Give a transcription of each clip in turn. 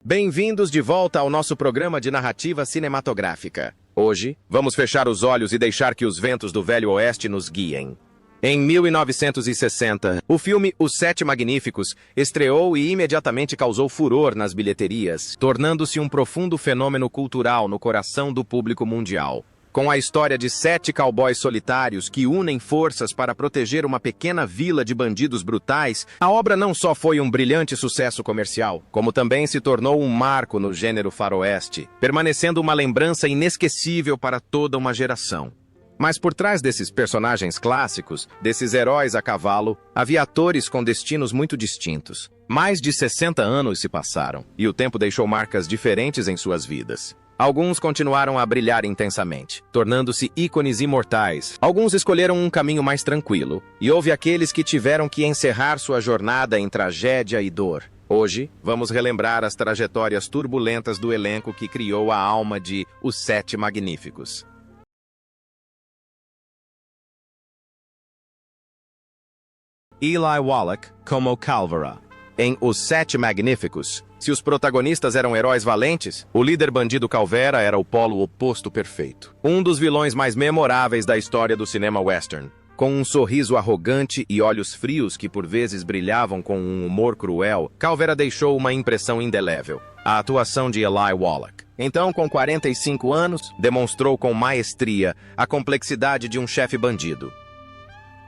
Bem-vindos de volta ao nosso programa de narrativa cinematográfica. Hoje, vamos fechar os olhos e deixar que os ventos do Velho Oeste nos guiem. Em 1960, o filme Os Sete Magníficos estreou e imediatamente causou furor nas bilheterias, tornando-se um profundo fenômeno cultural no coração do público mundial. Com a história de 7 cowboys solitários que unem forças para proteger uma pequena vila de bandidos brutais, a obra não só foi um brilhante sucesso comercial, como também se tornou um marco no gênero faroeste, permanecendo uma lembrança inesquecível para toda uma geração. Mas por trás desses personagens clássicos, desses heróis a cavalo, havia atores com destinos muito distintos. Mais de 60 anos se passaram, e o tempo deixou marcas diferentes em suas vidas. Alguns continuaram a brilhar intensamente, tornando-se ícones imortais. Alguns escolheram um caminho mais tranquilo, e houve aqueles que tiveram que encerrar sua jornada em tragédia e dor. Hoje, vamos relembrar as trajetórias turbulentas do elenco que criou a alma de Os Sete Magníficos. Eli Wallach como Calvera. Em Os Sete Magníficos, se os protagonistas eram heróis valentes, o líder bandido Calvera era o polo oposto perfeito. Um dos vilões mais memoráveis da história do cinema western. Com um sorriso arrogante e olhos frios que por vezes brilhavam com um humor cruel, Calvera deixou uma impressão indelével. A atuação de Eli Wallach. Então, com 45 anos, demonstrou com maestria a complexidade de um chefe bandido.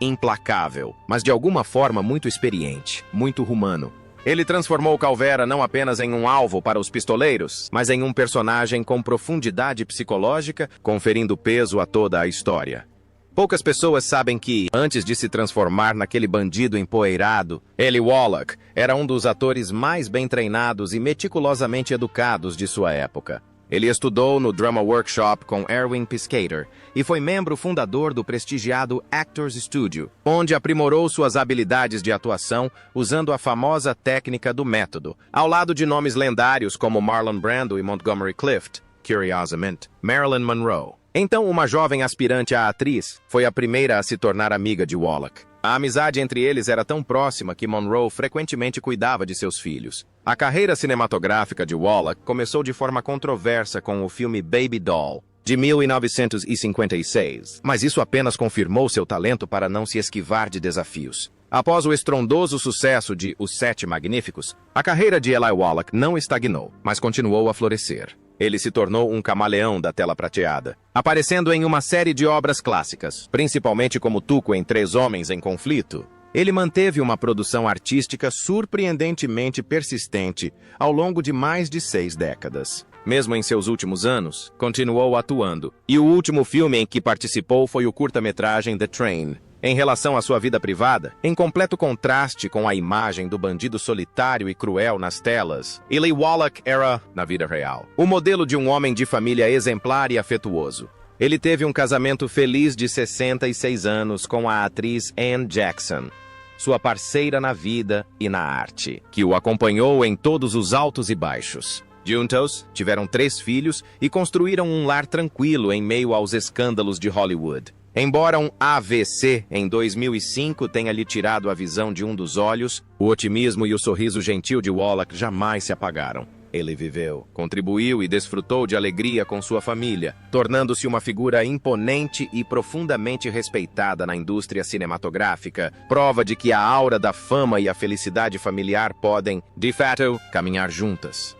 Implacável, mas de alguma forma muito experiente, muito humano. Ele transformou Calvera não apenas em um alvo para os pistoleiros, mas em um personagem com profundidade psicológica, conferindo peso a toda a história. Poucas pessoas sabem que, antes de se transformar naquele bandido empoeirado, Eli Wallach era um dos atores mais bem treinados e meticulosamente educados de sua época. Ele estudou no Drama Workshop com Erwin Piscator e foi membro fundador do prestigiado Actors Studio, onde aprimorou suas habilidades de atuação usando a famosa técnica do método, ao lado de nomes lendários como Marlon Brando e Montgomery Clift, curiosamente, Marilyn Monroe. Então, uma jovem aspirante à atriz foi a primeira a se tornar amiga de Wallach. A amizade entre eles era tão próxima que Monroe frequentemente cuidava de seus filhos. A carreira cinematográfica de Wallach começou de forma controversa com o filme Baby Doll, de 1956, mas isso apenas confirmou seu talento para não se esquivar de desafios. Após o estrondoso sucesso de Os Sete Magníficos, a carreira de Eli Wallach não estagnou, mas continuou a florescer. Ele se tornou um camaleão da tela prateada, aparecendo em uma série de obras clássicas, principalmente como Tuco em Três Homens em Conflito. Ele manteve uma produção artística surpreendentemente persistente ao longo de mais de 6 décadas. Mesmo em seus últimos anos, continuou atuando, e o último filme em que participou foi o curta-metragem The Train. Em relação à sua vida privada, em completo contraste com a imagem do bandido solitário e cruel nas telas, Eli Wallach era, na vida real, o modelo de um homem de família exemplar e afetuoso. Ele teve um casamento feliz de 66 anos com a atriz Anne Jackson, sua parceira na vida e na arte, que o acompanhou em todos os altos e baixos. Juntos, tiveram 3 filhos e construíram um lar tranquilo em meio aos escândalos de Hollywood. Embora um AVC em 2005 tenha lhe tirado a visão de um dos olhos, o otimismo e o sorriso gentil de Wallach jamais se apagaram. Ele viveu, contribuiu e desfrutou de alegria com sua família, tornando-se uma figura imponente e profundamente respeitada na indústria cinematográfica, prova de que a aura da fama e a felicidade familiar podem, de fato, caminhar juntas.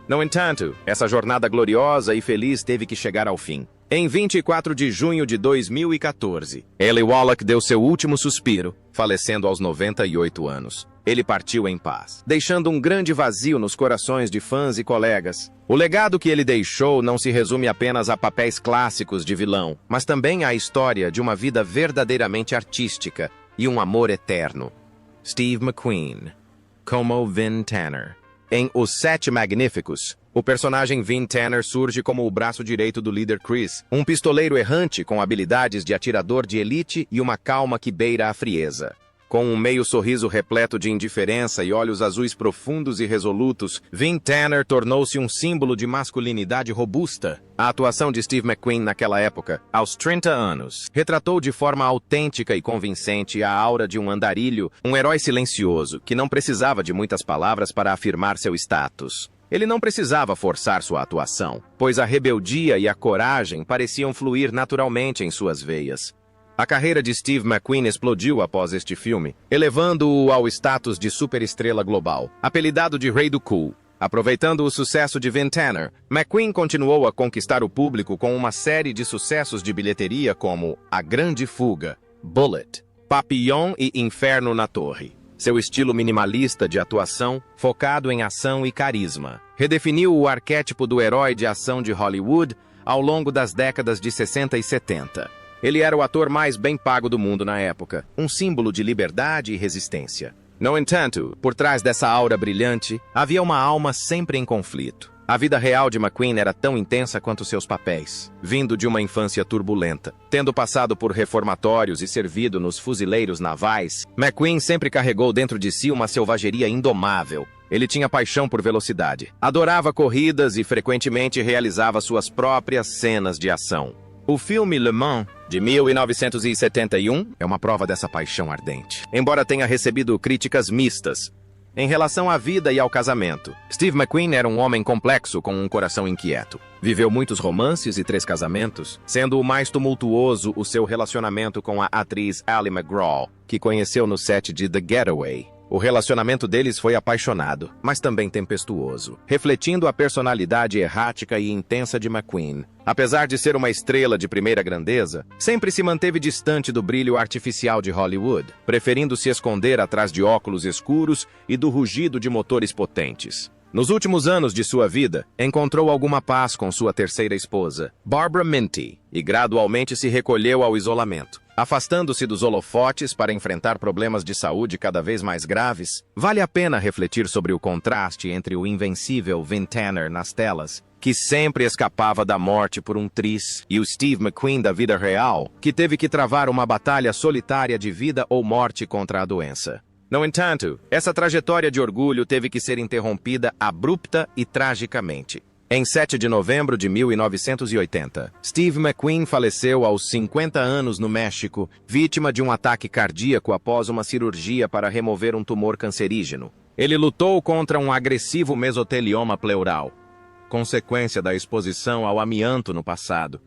No entanto, essa jornada gloriosa e feliz teve que chegar ao fim. Em 24 de junho de 2014, Eli Wallach deu seu último suspiro, falecendo aos 98 anos. Ele partiu em paz, deixando um grande vazio nos corações de fãs e colegas. O legado que ele deixou não se resume apenas a papéis clássicos de vilão, mas também à história de uma vida verdadeiramente artística e um amor eterno. Steve McQueen, como Vin Tanner. Em Os Sete Magníficos, o personagem Vin Tanner surge como o braço direito do líder Chris, um pistoleiro errante com habilidades de atirador de elite e uma calma que beira a frieza. Com um meio sorriso repleto de indiferença e olhos azuis profundos e resolutos, Vin Tanner tornou-se um símbolo de masculinidade robusta. A atuação de Steve McQueen naquela época, aos 30 anos, retratou de forma autêntica e convincente a aura de um andarilho, um herói silencioso, que não precisava de muitas palavras para afirmar seu status. Ele não precisava forçar sua atuação, pois a rebeldia e a coragem pareciam fluir naturalmente em suas veias. A carreira de Steve McQueen explodiu após este filme, elevando-o ao status de superestrela global, apelidado de Rei do Cool. Aproveitando o sucesso de Vin Tanner, McQueen continuou a conquistar o público com uma série de sucessos de bilheteria como A Grande Fuga, Bullet, Papillon e Inferno na Torre. Seu estilo minimalista de atuação, focado em ação e carisma, redefiniu o arquétipo do herói de ação de Hollywood ao longo das décadas de 60 e 70. Ele era o ator mais bem pago do mundo na época, um símbolo de liberdade e resistência. No entanto, por trás dessa aura brilhante, havia uma alma sempre em conflito. A vida real de McQueen era tão intensa quanto seus papéis. Vindo de uma infância turbulenta, tendo passado por reformatórios e servido nos fuzileiros navais, McQueen sempre carregou dentro de si uma selvageria indomável. Ele tinha paixão por velocidade, adorava corridas e frequentemente realizava suas próprias cenas de ação. O filme Le Mans, de 1971, é uma prova dessa paixão ardente, embora tenha recebido críticas mistas. Em relação à vida e ao casamento, Steve McQueen era um homem complexo com um coração inquieto. Viveu muitos romances e 3 casamentos, sendo o mais tumultuoso o seu relacionamento com a atriz Ali MacGraw, que conheceu no set de The Getaway. O relacionamento deles foi apaixonado, mas também tempestuoso, refletindo a personalidade errática e intensa de McQueen. Apesar de ser uma estrela de primeira grandeza, sempre se manteve distante do brilho artificial de Hollywood, preferindo se esconder atrás de óculos escuros e do rugido de motores potentes. Nos últimos anos de sua vida, encontrou alguma paz com sua terceira esposa, Barbara Minty, e gradualmente se recolheu ao isolamento. Afastando-se dos holofotes para enfrentar problemas de saúde cada vez mais graves, vale a pena refletir sobre o contraste entre o invencível Vin Tanner nas telas, que sempre escapava da morte por um tris, e o Steve McQueen da vida real, que teve que travar uma batalha solitária de vida ou morte contra a doença. No entanto, essa trajetória de orgulho teve que ser interrompida abrupta e tragicamente. Em 7 de novembro de 1980, Steve McQueen faleceu aos 50 anos no México, vítima de um ataque cardíaco após uma cirurgia para remover um tumor cancerígeno. Ele lutou contra um agressivo mesotelioma pleural, consequência da exposição ao amianto no passado.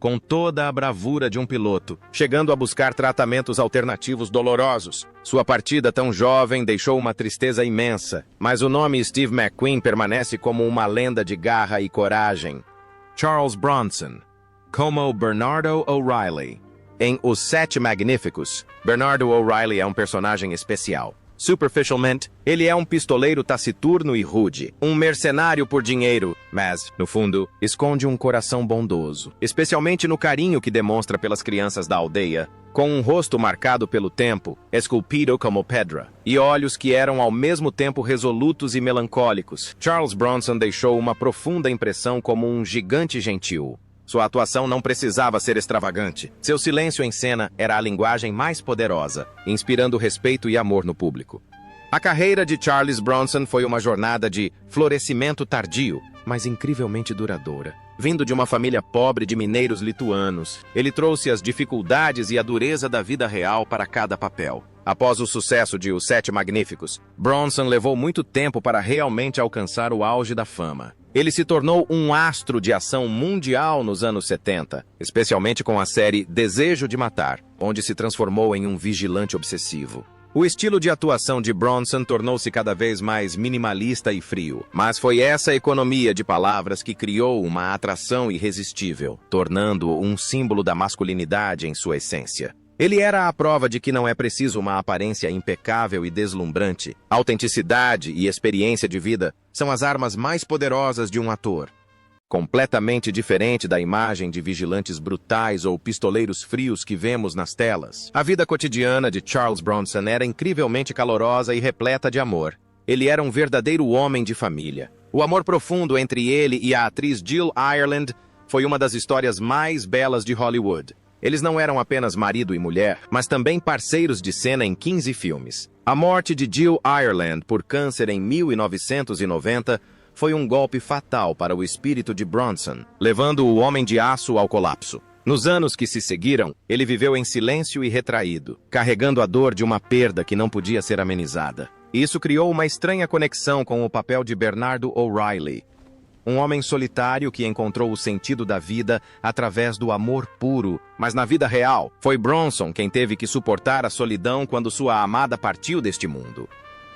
Com toda a bravura de um piloto, chegando a buscar tratamentos alternativos dolorosos. Sua partida tão jovem deixou uma tristeza imensa, mas o nome Steve McQueen permanece como uma lenda de garra e coragem. Charles Bronson, como Bernardo O'Reilly. Em Os Sete Magníficos, Bernardo O'Reilly é um personagem especial. Superficialmente, ele é um pistoleiro taciturno e rude, um mercenário por dinheiro, mas, no fundo, esconde um coração bondoso, especialmente no carinho que demonstra pelas crianças da aldeia, com um rosto marcado pelo tempo, esculpido como pedra, e olhos que eram ao mesmo tempo resolutos e melancólicos. Charles Bronson deixou uma profunda impressão como um gigante gentil. Sua atuação não precisava ser extravagante. Seu silêncio em cena era a linguagem mais poderosa, inspirando respeito e amor no público. A carreira de Charles Bronson foi uma jornada de florescimento tardio, mas incrivelmente duradoura. Vindo de uma família pobre de mineiros lituanos, ele trouxe as dificuldades e a dureza da vida real para cada papel. Após o sucesso de Os Sete Magníficos, Bronson levou muito tempo para realmente alcançar o auge da fama. Ele se tornou um astro de ação mundial nos anos 70, especialmente com a série Desejo de Matar, onde se transformou em um vigilante obsessivo. O estilo de atuação de Bronson tornou-se cada vez mais minimalista e frio, mas foi essa economia de palavras que criou uma atração irresistível, tornando-o um símbolo da masculinidade em sua essência. Ele era a prova de que não é preciso uma aparência impecável e deslumbrante. Autenticidade e experiência de vida são as armas mais poderosas de um ator. Completamente diferente da imagem de vigilantes brutais ou pistoleiros frios que vemos nas telas, a vida cotidiana de Charles Bronson era incrivelmente calorosa e repleta de amor. Ele era um verdadeiro homem de família. O amor profundo entre ele e a atriz Jill Ireland foi uma das histórias mais belas de Hollywood. Eles não eram apenas marido e mulher, mas também parceiros de cena em 15 filmes. A morte de Jill Ireland por câncer em 1990 foi um golpe fatal para o espírito de Bronson, levando o Homem de Aço ao colapso. Nos anos que se seguiram, ele viveu em silêncio e retraído, carregando a dor de uma perda que não podia ser amenizada. Isso criou uma estranha conexão com o papel de Bernardo O'Reilly, um homem solitário que encontrou o sentido da vida através do amor puro, mas na vida real, foi Bronson quem teve que suportar a solidão quando sua amada partiu deste mundo.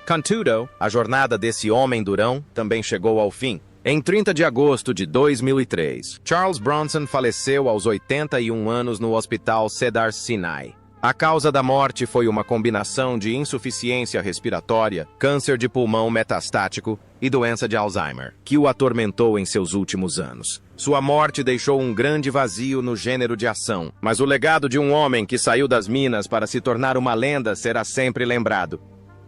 Contudo, a jornada desse homem durão também chegou ao fim. Em 30 de agosto de 2003, Charles Bronson faleceu aos 81 anos no Hospital Cedars-Sinai. A causa da morte foi uma combinação de insuficiência respiratória, câncer de pulmão metastático e doença de Alzheimer, que o atormentou em seus últimos anos. Sua morte deixou um grande vazio no gênero de ação, mas o legado de um homem que saiu das minas para se tornar uma lenda será sempre lembrado.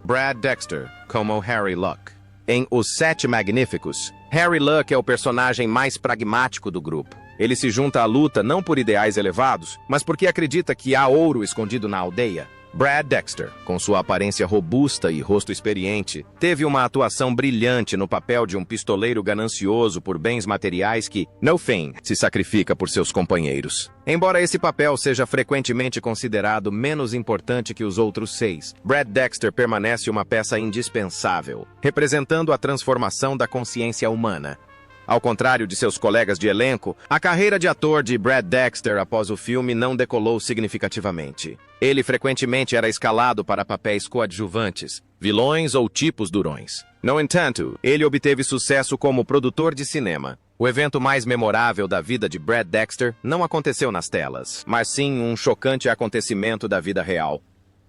Brad Dexter, como Harry Luck. Em Os Sete Magníficos, Harry Luck é o personagem mais pragmático do grupo. Ele se junta à luta não por ideais elevados, mas porque acredita que há ouro escondido na aldeia. Brad Dexter, com sua aparência robusta e rosto experiente, teve uma atuação brilhante no papel de um pistoleiro ganancioso por bens materiais que, no fim, se sacrifica por seus companheiros. Embora esse papel seja frequentemente considerado menos importante que os outros 6, Brad Dexter permanece uma peça indispensável, representando a transformação da consciência humana. Ao contrário de seus colegas de elenco, a carreira de ator de Brad Dexter após o filme não decolou significativamente. Ele frequentemente era escalado para papéis coadjuvantes, vilões ou tipos durões. No entanto, ele obteve sucesso como produtor de cinema. O evento mais memorável da vida de Brad Dexter não aconteceu nas telas, mas sim um chocante acontecimento da vida real.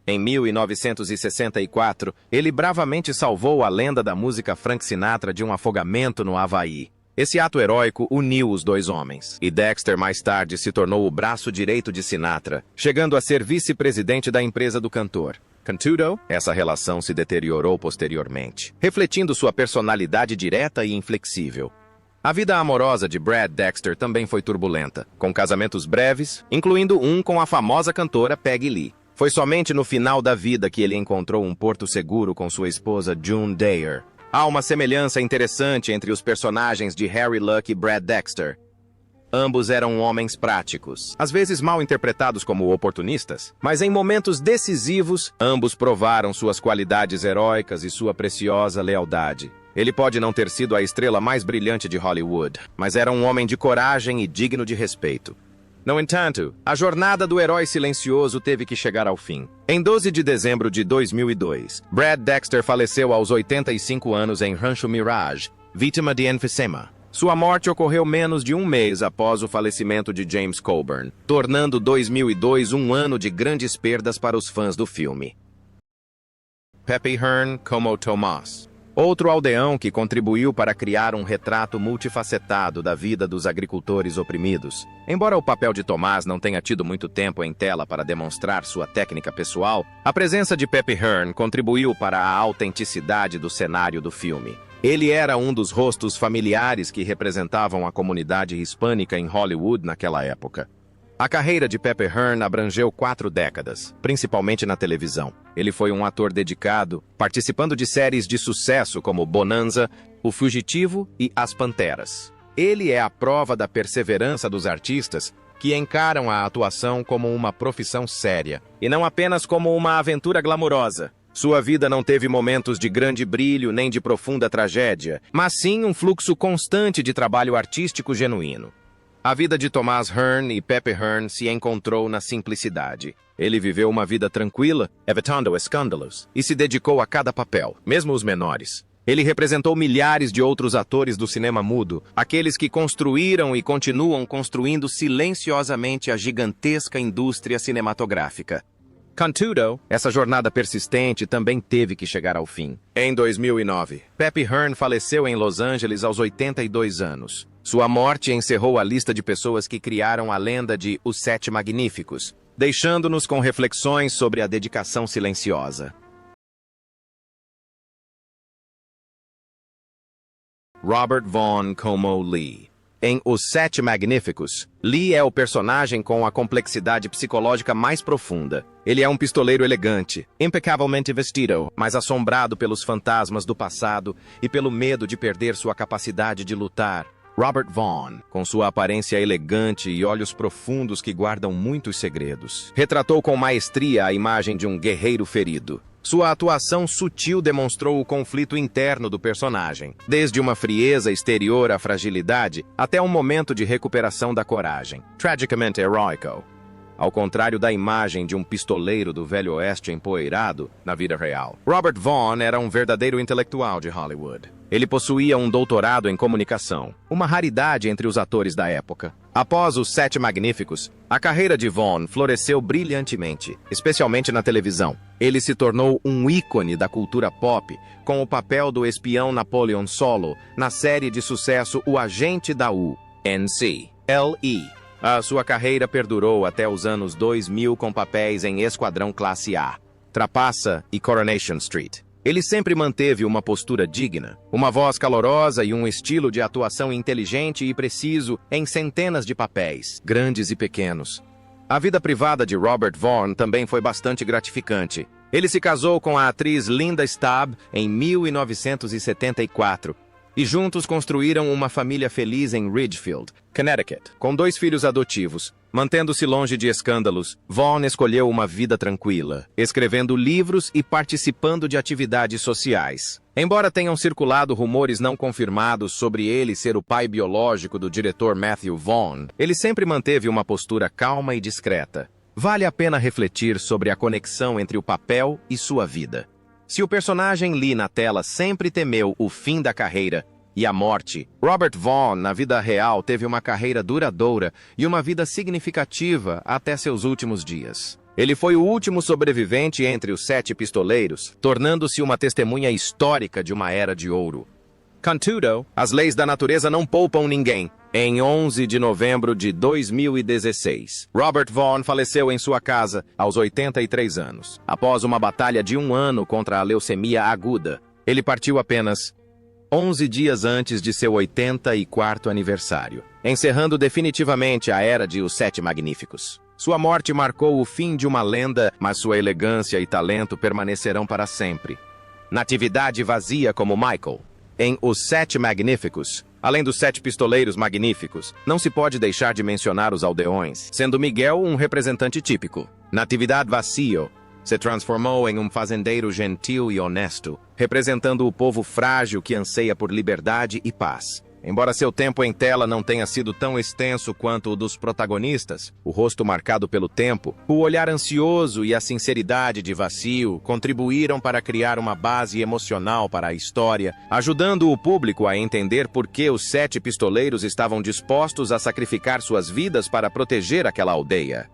Em 1964, ele bravamente salvou a lenda da música Frank Sinatra de um afogamento no Havaí. Esse ato heróico uniu os dois homens, e Dexter mais tarde se tornou o braço direito de Sinatra, chegando a ser vice-presidente da empresa do cantor. Contudo, essa relação se deteriorou posteriormente, refletindo sua personalidade direta e inflexível. A vida amorosa de Brad Dexter também foi turbulenta, com casamentos breves, incluindo um com a famosa cantora Peggy Lee. Foi somente no final da vida que ele encontrou um porto seguro com sua esposa June Dare. Há uma semelhança interessante entre os personagens de Harry Luck e Brad Dexter. Ambos eram homens práticos, às vezes mal interpretados como oportunistas, mas em momentos decisivos, ambos provaram suas qualidades heróicas e sua preciosa lealdade. Ele pode não ter sido a estrela mais brilhante de Hollywood, mas era um homem de coragem e digno de respeito. No entanto, a jornada do herói silencioso teve que chegar ao fim. Em 12 de dezembro de 2002, Brad Dexter faleceu aos 85 anos em Rancho Mirage, vítima de enfisema. Sua morte ocorreu menos de um mês após o falecimento de James Coburn, tornando 2002 um ano de grandes perdas para os fãs do filme. Pepe Hearn como Tomás. Outro aldeão que contribuiu para criar um retrato multifacetado da vida dos agricultores oprimidos. Embora o papel de Tomás não tenha tido muito tempo em tela para demonstrar sua técnica pessoal, a presença de Pepe Hearn contribuiu para a autenticidade do cenário do filme. Ele era um dos rostos familiares que representavam a comunidade hispânica em Hollywood naquela época. A carreira de Pepe Hearn abrangeu 4 décadas, principalmente na televisão. Ele foi um ator dedicado, participando de séries de sucesso como Bonanza, O Fugitivo e As Panteras. Ele é a prova da perseverança dos artistas que encaram a atuação como uma profissão séria, e não apenas como uma aventura glamurosa. Sua vida não teve momentos de grande brilho nem de profunda tragédia, mas sim um fluxo constante de trabalho artístico genuíno. A vida de Tomás Hearn e Pepe Hearn se encontrou na simplicidade. Ele viveu uma vida tranquila, evitando escândalos, e se dedicou a cada papel, mesmo os menores. Ele representou milhares de outros atores do cinema mudo, aqueles que construíram e continuam construindo silenciosamente a gigantesca indústria cinematográfica. Contudo, essa jornada persistente também teve que chegar ao fim. Em 2009, Pepe Hearn faleceu em Los Angeles aos 82 anos. Sua morte encerrou a lista de pessoas que criaram a lenda de Os Sete Magníficos, deixando-nos com reflexões sobre a dedicação silenciosa. Robert Vaughn como Lee. Em Os Sete Magníficos, Lee é o personagem com a complexidade psicológica mais profunda. Ele é um pistoleiro elegante, impecavelmente vestido, mas assombrado pelos fantasmas do passado e pelo medo de perder sua capacidade de lutar. Robert Vaughn, com sua aparência elegante e olhos profundos que guardam muitos segredos, retratou com maestria a imagem de um guerreiro ferido. Sua atuação sutil demonstrou o conflito interno do personagem, desde uma frieza exterior à fragilidade até um momento de recuperação da coragem. Tragicamente heroico. Ao contrário da imagem de um pistoleiro do Velho Oeste empoeirado na vida real, Robert Vaughn era um verdadeiro intelectual de Hollywood. Ele possuía um doutorado em comunicação, uma raridade entre os atores da época. Após Os Sete Magníficos, a carreira de Vaughn floresceu brilhantemente, especialmente na televisão. Ele se tornou um ícone da cultura pop, com o papel do espião Napoleon Solo na série de sucesso O Agente da U.N.C.L.E. A sua carreira perdurou até os anos 2000 com papéis em Esquadrão Classe A, Trapaça e Coronation Street. Ele sempre manteve uma postura digna, uma voz calorosa e um estilo de atuação inteligente e preciso em centenas de papéis, grandes e pequenos. A vida privada de Robert Vaughn também foi bastante gratificante. Ele se casou com a atriz Linda Stabb em 1974 e juntos construíram uma família feliz em Ridgefield, Connecticut, com 2 filhos adotivos. Mantendo-se longe de escândalos, Vaughn escolheu uma vida tranquila, escrevendo livros e participando de atividades sociais. Embora tenham circulado rumores não confirmados sobre ele ser o pai biológico do diretor Matthew Vaughn, ele sempre manteve uma postura calma e discreta. Vale a pena refletir sobre a conexão entre o papel e sua vida. Se o personagem Lee na tela sempre temeu o fim da carreira e a morte, Robert Vaughn, na vida real, teve uma carreira duradoura e uma vida significativa até seus últimos dias. Ele foi o último sobrevivente entre os 7 pistoleiros, tornando-se uma testemunha histórica de uma era de ouro. Contudo, as leis da natureza não poupam ninguém. Em 11 de novembro de 2016, Robert Vaughn faleceu em sua casa, aos 83 anos. Após uma batalha de 1 ano contra a leucemia aguda, ele partiu apenas 11 dias antes de seu 84º aniversário, encerrando definitivamente a era de Os Sete Magníficos. Sua morte marcou o fim de uma lenda, mas sua elegância e talento permanecerão para sempre. Natividade vazia como Michael. Em Os Sete Magníficos, além dos 7 pistoleiros magníficos, não se pode deixar de mencionar os aldeões, sendo Miguel um representante típico. Natividade Vazio se transformou em um fazendeiro gentil e honesto, representando o povo frágil que anseia por liberdade e paz. Embora seu tempo em tela não tenha sido tão extenso quanto o dos protagonistas, o rosto marcado pelo tempo, o olhar ansioso e a sinceridade de Vazio contribuíram para criar uma base emocional para a história, ajudando o público a entender por que os 7 pistoleiros estavam dispostos a sacrificar suas vidas para proteger aquela aldeia.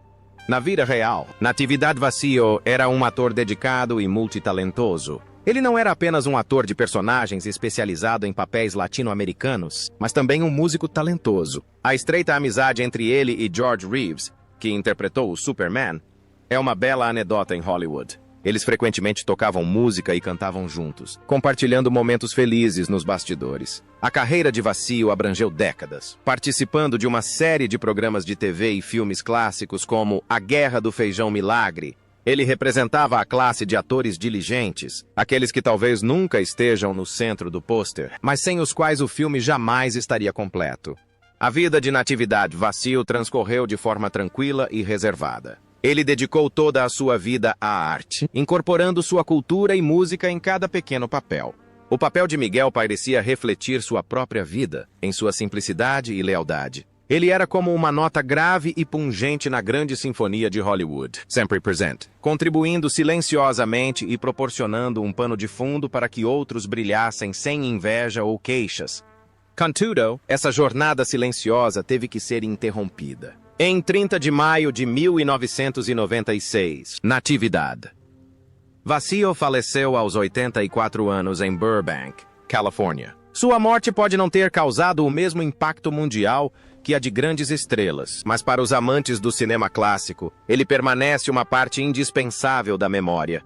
Na vida real, Natividade Vazio era um ator dedicado e multitalentoso. Ele não era apenas um ator de personagens especializado em papéis latino-americanos, mas também um músico talentoso. A estreita amizade entre ele e George Reeves, que interpretou o Superman, é uma bela anedota em Hollywood. Eles frequentemente tocavam música e cantavam juntos, compartilhando momentos felizes nos bastidores. A carreira de Vazio abrangeu décadas, participando de uma série de programas de TV e filmes clássicos como A Guerra do Feijão Milagre. Ele representava a classe de atores diligentes, aqueles que talvez nunca estejam no centro do pôster, mas sem os quais o filme jamais estaria completo. A vida de Natividade Vazio transcorreu de forma tranquila e reservada. Ele dedicou toda a sua vida à arte, incorporando sua cultura e música em cada pequeno papel. O papel de Miguel parecia refletir sua própria vida, em sua simplicidade e lealdade. Ele era como uma nota grave e pungente na grande sinfonia de Hollywood, sempre presente, contribuindo silenciosamente e proporcionando um pano de fundo para que outros brilhassem sem inveja ou queixas. Contudo, essa jornada silenciosa teve que ser interrompida. Em 30 de maio de 1996, Natividade Vazio faleceu aos 84 anos em Burbank, Califórnia. Sua morte pode não ter causado o mesmo impacto mundial que a de grandes estrelas, mas para os amantes do cinema clássico, ele permanece uma parte indispensável da memória.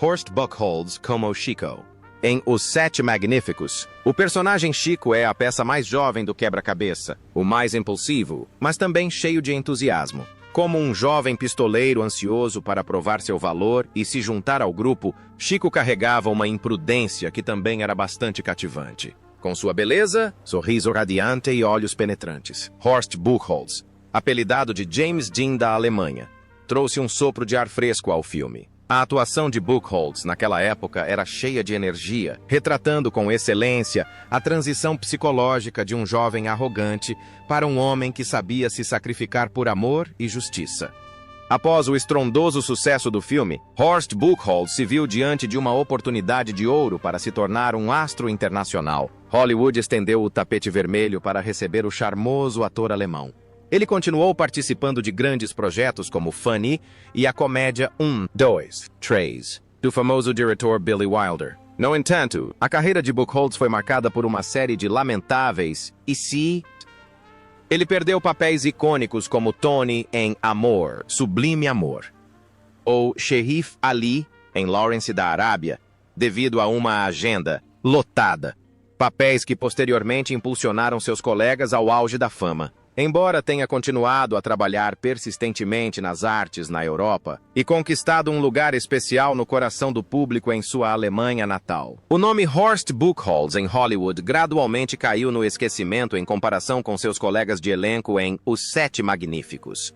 Horst Buchholz como Chico. Em Os Sete Magníficos, o personagem Chico é a peça mais jovem do quebra-cabeça, o mais impulsivo, mas também cheio de entusiasmo. Como um jovem pistoleiro ansioso para provar seu valor e se juntar ao grupo, Chico carregava uma imprudência que também era bastante cativante. com sua beleza, sorriso radiante e olhos penetrantes. Horst Buchholz, apelidado de James Dean da Alemanha, trouxe um sopro de ar fresco ao filme. A atuação de Buchholz naquela época era cheia de energia, retratando com excelência a transição psicológica de um jovem arrogante para um homem que sabia se sacrificar por amor e justiça. Após o estrondoso sucesso do filme, Horst Buchholz se viu diante de uma oportunidade de ouro para se tornar um astro internacional. Hollywood estendeu o tapete vermelho para receber o charmoso ator alemão. Ele continuou participando de grandes projetos como Funny e a comédia 2, 3, do famoso diretor Billy Wilder. No entanto, a carreira de Buchholz foi marcada por uma série de lamentáveis Ele perdeu papéis icônicos como Tony em Amor, Sublime Amor, ou Sheriff Ali em Lawrence da Arábia, devido a uma agenda lotada. Papéis que posteriormente impulsionaram seus colegas ao auge da fama. Embora tenha continuado a trabalhar persistentemente nas artes na Europa e conquistado um lugar especial no coração do público em sua Alemanha natal, o nome Horst Buchholz em Hollywood gradualmente caiu no esquecimento em comparação com seus colegas de elenco em Os Sete Magníficos.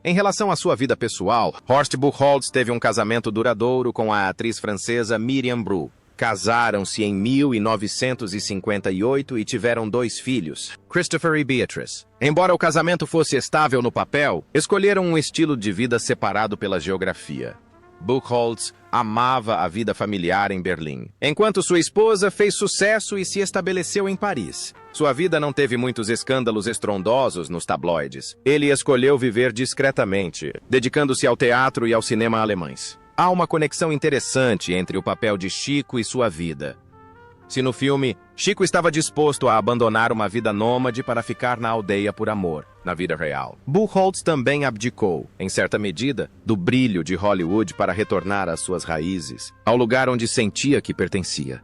Em relação à sua vida pessoal, Horst Buchholz teve um casamento duradouro com a atriz francesa Miriam Bru. Casaram-se em 1958 e tiveram 2 filhos, Christopher e Beatrice. Embora o casamento fosse estável no papel, escolheram um estilo de vida separado pela geografia. Buchholz amava a vida familiar em Berlim, enquanto sua esposa fez sucesso e se estabeleceu em Paris. Sua vida não teve muitos escândalos estrondosos nos tabloides. Ele escolheu viver discretamente, dedicando-se ao teatro e ao cinema alemães. Há uma conexão interessante entre o papel de Chico e sua vida. Se no filme, Chico estava disposto a abandonar uma vida nômade para ficar na aldeia por amor, na vida real, Buchholz também abdicou, em certa medida, do brilho de Hollywood para retornar às suas raízes, ao lugar onde sentia que pertencia.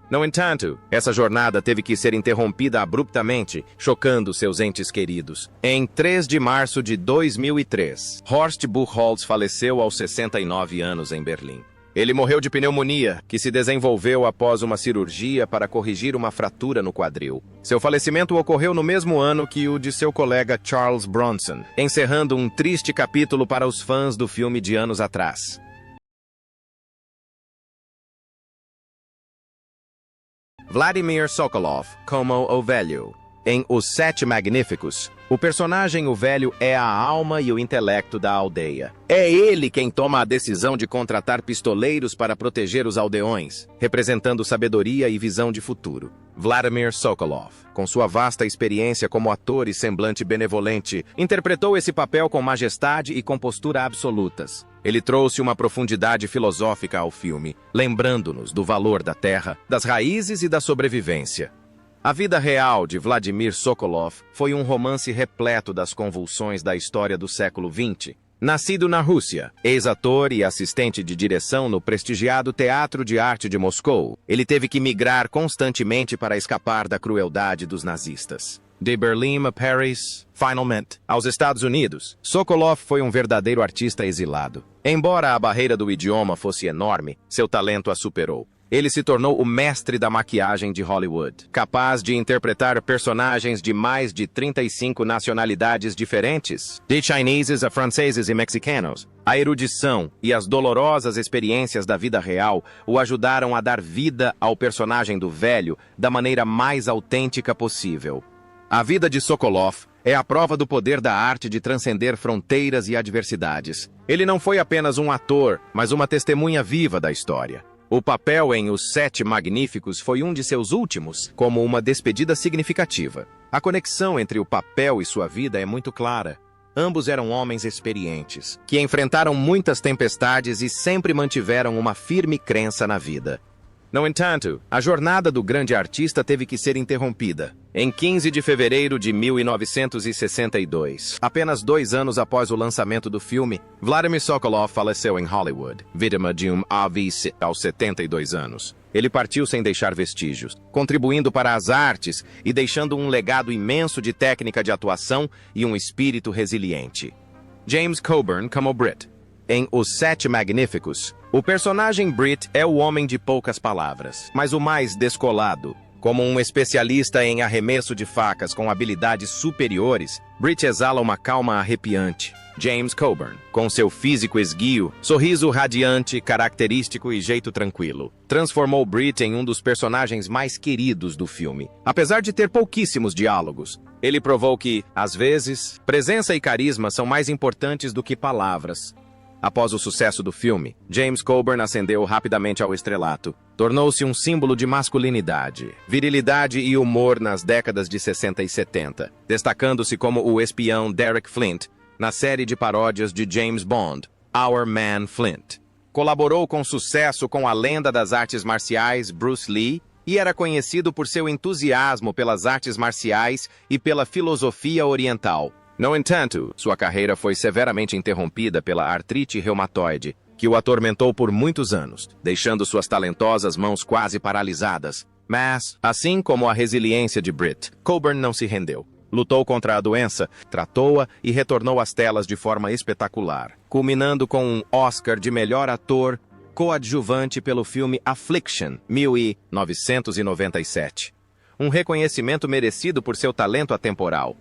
No entanto, essa jornada teve que ser interrompida abruptamente, chocando seus entes queridos. Em 3 de março de 2003, Horst Buchholz faleceu aos 69 anos em Berlim. Ele morreu de pneumonia, que se desenvolveu após uma cirurgia para corrigir uma fratura no quadril. Seu falecimento ocorreu no mesmo ano que o de seu colega Charles Bronson, encerrando um triste capítulo para os fãs do filme de anos atrás. Vladimir Sokolov, como o Velho. Em Os Sete Magníficos, o personagem o Velho é a alma e o intelecto da aldeia. É ele quem toma a decisão de contratar pistoleiros para proteger os aldeões, representando sabedoria e visão de futuro. Vladimir Sokolov, com sua vasta experiência como ator e semblante benevolente, interpretou esse papel com majestade e compostura absolutas. Ele trouxe uma profundidade filosófica ao filme, lembrando-nos do valor da terra, das raízes e da sobrevivência. A vida real de Vladimir Sokolov foi um romance repleto das convulsões da história do século XX. Nascido na Rússia, ex-ator e assistente de direção no prestigiado Teatro de Arte de Moscou, ele teve que migrar constantemente para escapar da crueldade dos nazistas. De Berlim a Paris, finalmente, aos Estados Unidos, Sokolov foi um verdadeiro artista exilado. Embora a barreira do idioma fosse enorme, seu talento a superou. Ele se tornou o mestre da maquiagem de Hollywood, capaz de interpretar personagens de mais de 35 nacionalidades diferentes, de chineses a franceses e mexicanos. A erudição e as dolorosas experiências da vida real o ajudaram a dar vida ao personagem do Velho da maneira mais autêntica possível. A vida de Sokolov é a prova do poder da arte de transcender fronteiras e adversidades. Ele não foi apenas um ator, mas uma testemunha viva da história. O papel em Os Sete Magníficos foi um de seus últimos, como uma despedida significativa. A conexão entre o papel e sua vida é muito clara. Ambos eram homens experientes, que enfrentaram muitas tempestades e sempre mantiveram uma firme crença na vida. No entanto, a jornada do grande artista teve que ser interrompida. Em 15 de fevereiro de 1962, apenas 2 anos após o lançamento do filme, Vladimir Sokolov faleceu em Hollywood, vítima de um AVC aos 72 anos. Ele partiu sem deixar vestígios, contribuindo para as artes e deixando um legado imenso de técnica de atuação e um espírito resiliente. James Coburn como Britt. Em Os Sete Magníficos, o personagem Britt é o homem de poucas palavras, mas o mais descolado. Como um especialista em arremesso de facas com habilidades superiores, Britt exala uma calma arrepiante. James Coburn, com seu físico esguio, sorriso radiante, característico e jeito tranquilo, transformou Britt em um dos personagens mais queridos do filme. Apesar de ter pouquíssimos diálogos, ele provou que, às vezes, presença e carisma são mais importantes do que palavras. Após o sucesso do filme, James Coburn ascendeu rapidamente ao estrelato. Tornou-se um símbolo de masculinidade, virilidade e humor nas décadas de 60 e 70, destacando-se como o espião Derek Flint na série de paródias de James Bond, Our Man Flint. Colaborou com sucesso com a lenda das artes marciais Bruce Lee e era conhecido por seu entusiasmo pelas artes marciais e pela filosofia oriental. No entanto, sua carreira foi severamente interrompida pela artrite reumatoide, que o atormentou por muitos anos, deixando suas talentosas mãos quase paralisadas. Mas, assim como a resiliência de Britt, Coburn não se rendeu. Lutou contra a doença, tratou-a e retornou às telas de forma espetacular, culminando com um Oscar de melhor ator coadjuvante pelo filme Affliction, 1997. Um reconhecimento merecido por seu talento atemporal.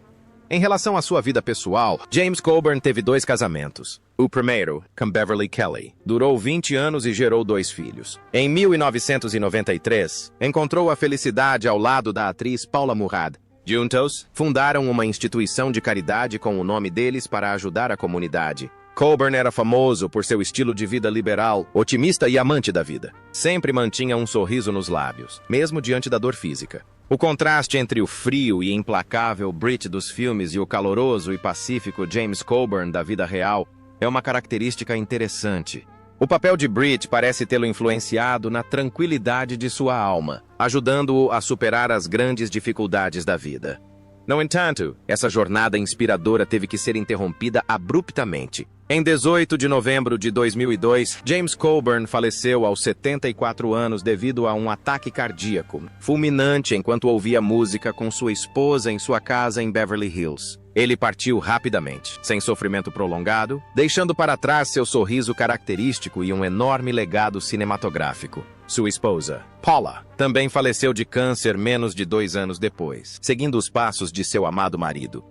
Em relação à sua vida pessoal, James Coburn teve 2 casamentos. O primeiro, com Beverly Kelly, durou 20 anos e gerou 2 filhos. Em 1993, encontrou a felicidade ao lado da atriz Paula Murad. Juntos, fundaram uma instituição de caridade com o nome deles para ajudar a comunidade. Coburn era famoso por seu estilo de vida liberal, otimista e amante da vida. Sempre mantinha um sorriso nos lábios, mesmo diante da dor física. O contraste entre o frio e implacável Britt dos filmes e o caloroso e pacífico James Coburn da vida real é uma característica interessante. O papel de Britt parece tê-lo influenciado na tranquilidade de sua alma, ajudando-o a superar as grandes dificuldades da vida. No entanto, essa jornada inspiradora teve que ser interrompida abruptamente. Em 18 de novembro de 2002, James Coburn faleceu aos 74 anos devido a um ataque cardíaco, fulminante enquanto ouvia música com sua esposa em sua casa em Beverly Hills. Ele partiu rapidamente, sem sofrimento prolongado, deixando para trás seu sorriso característico e um enorme legado cinematográfico. Sua esposa, Paula, também faleceu de câncer menos de 2 anos depois, seguindo os passos de seu amado marido.